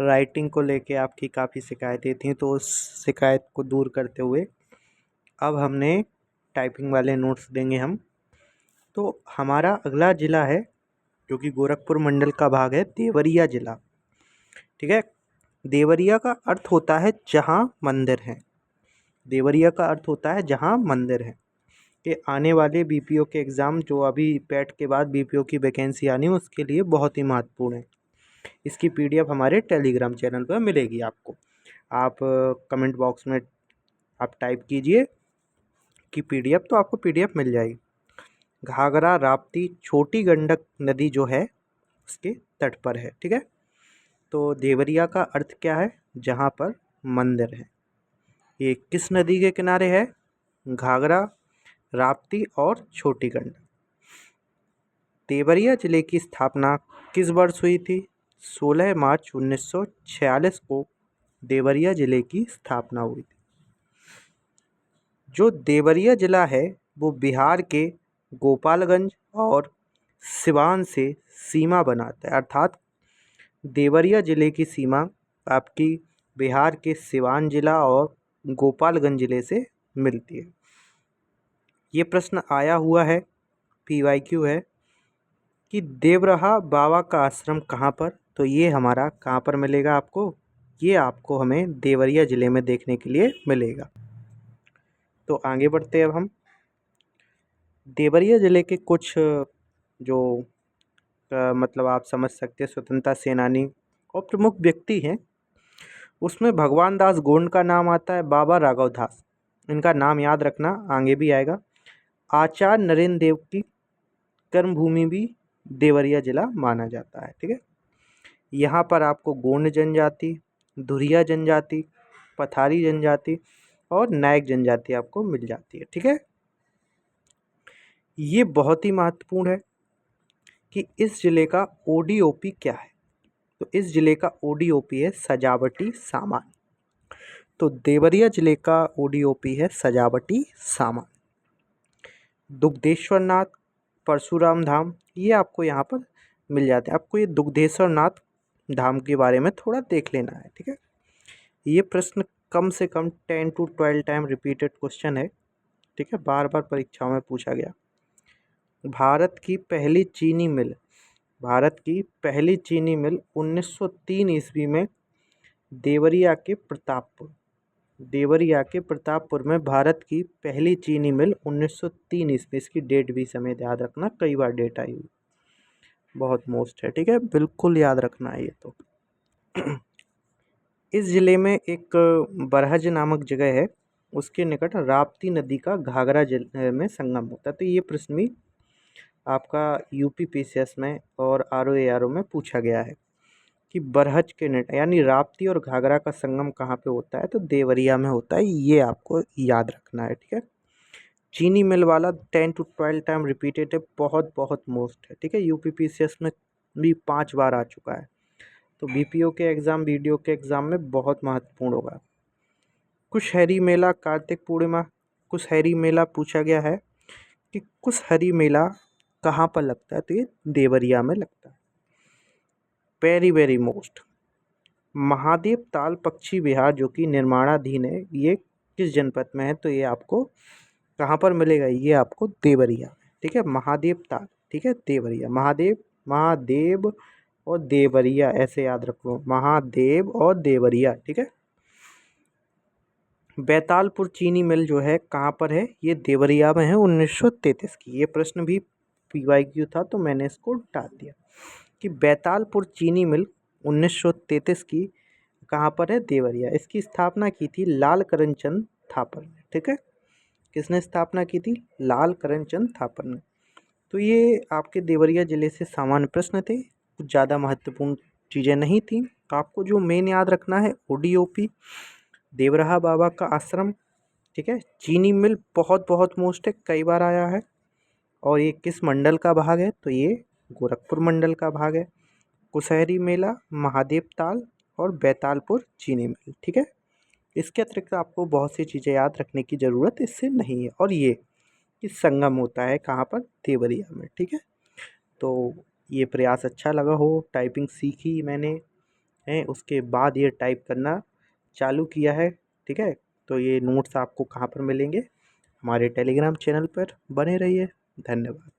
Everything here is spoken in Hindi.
राइटिंग को लेके आपकी काफ़ी शिकायतें थीं, तो उस शिकायत को दूर करते हुए अब हमने टाइपिंग वाले नोट्स देंगे हम। तो हमारा अगला ज़िला है जो कि गोरखपुर मंडल का भाग है, देवरिया ज़िला। ठीक है, देवरिया का अर्थ होता है जहाँ मंदिर हैं। देवरिया का अर्थ होता है जहाँ मंदिर हैं। कि आने वाले बीपीओ के एग्ज़ाम जो अभी पेट के बाद बीपीओ की वैकेंसी आनी है उसके लिए बहुत ही महत्वपूर्ण है। इसकी पीडीएफ हमारे टेलीग्राम चैनल पर मिलेगी आपको। आप कमेंट बॉक्स में आप टाइप कीजिए कि पीडीएफ, तो आपको पीडीएफ मिल जाएगी। घाघरा राप्ती छोटी गंडक नदी जो है उसके तट पर है। ठीक है, तो देवरिया का अर्थ क्या है? जहाँ पर मंदिर है। ये किस नदी के किनारे है? घाघरा, राप्ती और छोटी गंडक। देवरिया जिले की स्थापना किस वर्ष हुई थी? 16 मार्च 1946 को देवरिया जिले की स्थापना हुई थी। जो देवरिया जिला है वो बिहार के गोपालगंज और सिवान से सीमा बनाता है। अर्थात देवरिया जिले की सीमा आपकी बिहार के सिवान जिला और गोपालगंज जिले से मिलती है। ये प्रश्न आया हुआ है, पीवाईक्यू है कि देवरहा बाबा का आश्रम कहाँ पर? तो ये हमारा कहाँ पर मिलेगा आपको? ये आपको हमें देवरिया ज़िले में देखने के लिए मिलेगा। तो आगे बढ़ते हैं अब हम। देवरिया ज़िले के कुछ जो मतलब आप समझ सकते हैं स्वतंत्रता सेनानी और प्रमुख व्यक्ति हैं, उसमें भगवान दास गोंड का नाम आता है, बाबा राघव दास, इनका नाम याद रखना, आगे भी आएगा। आचार्य नरेंद्र देव की कर्मभूमि भी देवरिया जिला माना जाता है। ठीक है, यहाँ पर आपको गोंड जनजाति, धुरिया जनजाति, पथारी जनजाति और नायक जनजाति आपको मिल जाती है। ठीक है, ये बहुत ही महत्वपूर्ण है कि इस जिले का ओडीओपी क्या है। तो इस जिले का ओडीओपी है सजावटी सामान। तो देवरिया जिले का ओडीओपी है सजावटी सामान। दुग्धेश्वर नाथ, परशुराम धाम, ये आपको यहाँ पर मिल जाते हैं। आपको ये दुग्धेश्वर नाथ धाम के बारे में थोड़ा देख लेना है। ठीक है, ये प्रश्न कम से कम 10 to 12 टाइम रिपीटेड क्वेश्चन है। ठीक है, बार बार परीक्षाओं में पूछा गया। भारत की पहली चीनी मिल, भारत की पहली चीनी मिल 1903 ईस्वी में देवरिया के प्रतापपुर, देवरिया के प्रतापपुर में भारत की पहली चीनी मिल 1903 ईस्वी। इसकी डेट भी समेत याद रखना, कई बार डेट आई हुई, बहुत मोस्ट है। ठीक है, बिल्कुल याद रखना है ये तो। इस ज़िले में एक बरहज नामक जगह है, उसके निकट राप्ती नदी का घाघरा जिले में संगम होता है। तो ये प्रश्न भी आपका यूपीपीसीएस में और आरओएआरओ में पूछा गया है कि बरहज के निकट यानी राप्ती और घाघरा का संगम कहाँ पे होता है? तो देवरिया में होता है, ये आपको याद रखना है। ठीक है, चीनी मिल वाला 10 to 12 टाइम रिपीटेड है, बहुत बहुत मोस्ट है। ठीक है, यूपीपीसीएस में भी 5 बार आ चुका है, तो बीपीओ के एग्ज़ाम, वीडियो के एग्ज़ाम में बहुत महत्वपूर्ण होगा। कुशहरी मेला कार्तिक पूर्णिमा, कुशहरी मेला पूछा गया है कि कुशहरी मेला कहाँ पर लगता है? तो ये देवरिया में लगता है। वेरी वेरी मोस्ट, महादेव ताल पक्षी विहार जो कि निर्माणाधीन है, ये किस जनपद में है? तो ये आपको कहाँ पर मिलेगा? ये आपको देवरिया में। ठीक है, महादेव ताल, ठीक है, देवरिया, महादेव, महादेव और देवरिया, ऐसे याद रखो, महादेव और देवरिया। ठीक है, बैतालपुर चीनी मिल जो है कहाँ पर है? ये देवरिया में है, 1933 की। ये प्रश्न भी पीवाईक्यू था तो मैंने इसको डाल दिया कि बैतालपुर चीनी मिल 1933 की कहाँ पर है? देवरिया। इसकी स्थापना की थी लाल करमचंद थापर ने। ठीक है, किसने स्थापना की थी? लाल करमचंद थापर ने। तो ये आपके देवरिया ज़िले से सामान्य प्रश्न थे, कुछ ज़्यादा महत्वपूर्ण चीज़ें नहीं थी। आपको जो मेन याद रखना है ओडीओपी, देवरहा बाबा का आश्रम, ठीक है, चीनी मिल बहुत बहुत मोस्ट है, कई बार आया है, और ये किस मंडल का भाग है? तो ये गोरखपुर मंडल का भाग है। कुशहरी मेला, महादेव ताल और बैतालपुर चीनी मिल। ठीक है, इसके अतिरिक्त आपको बहुत सी चीज़ें याद रखने की ज़रूरत इससे नहीं है। और ये कि संगम होता है कहाँ पर? देवरिया में। ठीक है, तो ये प्रयास अच्छा लगा हो, टाइपिंग सीखी मैंने, हैं उसके बाद ये टाइप करना चालू किया है। ठीक है, तो ये नोट्स आपको कहाँ पर मिलेंगे? हमारे टेलीग्राम चैनल पर। बने रहिए। धन्यवाद।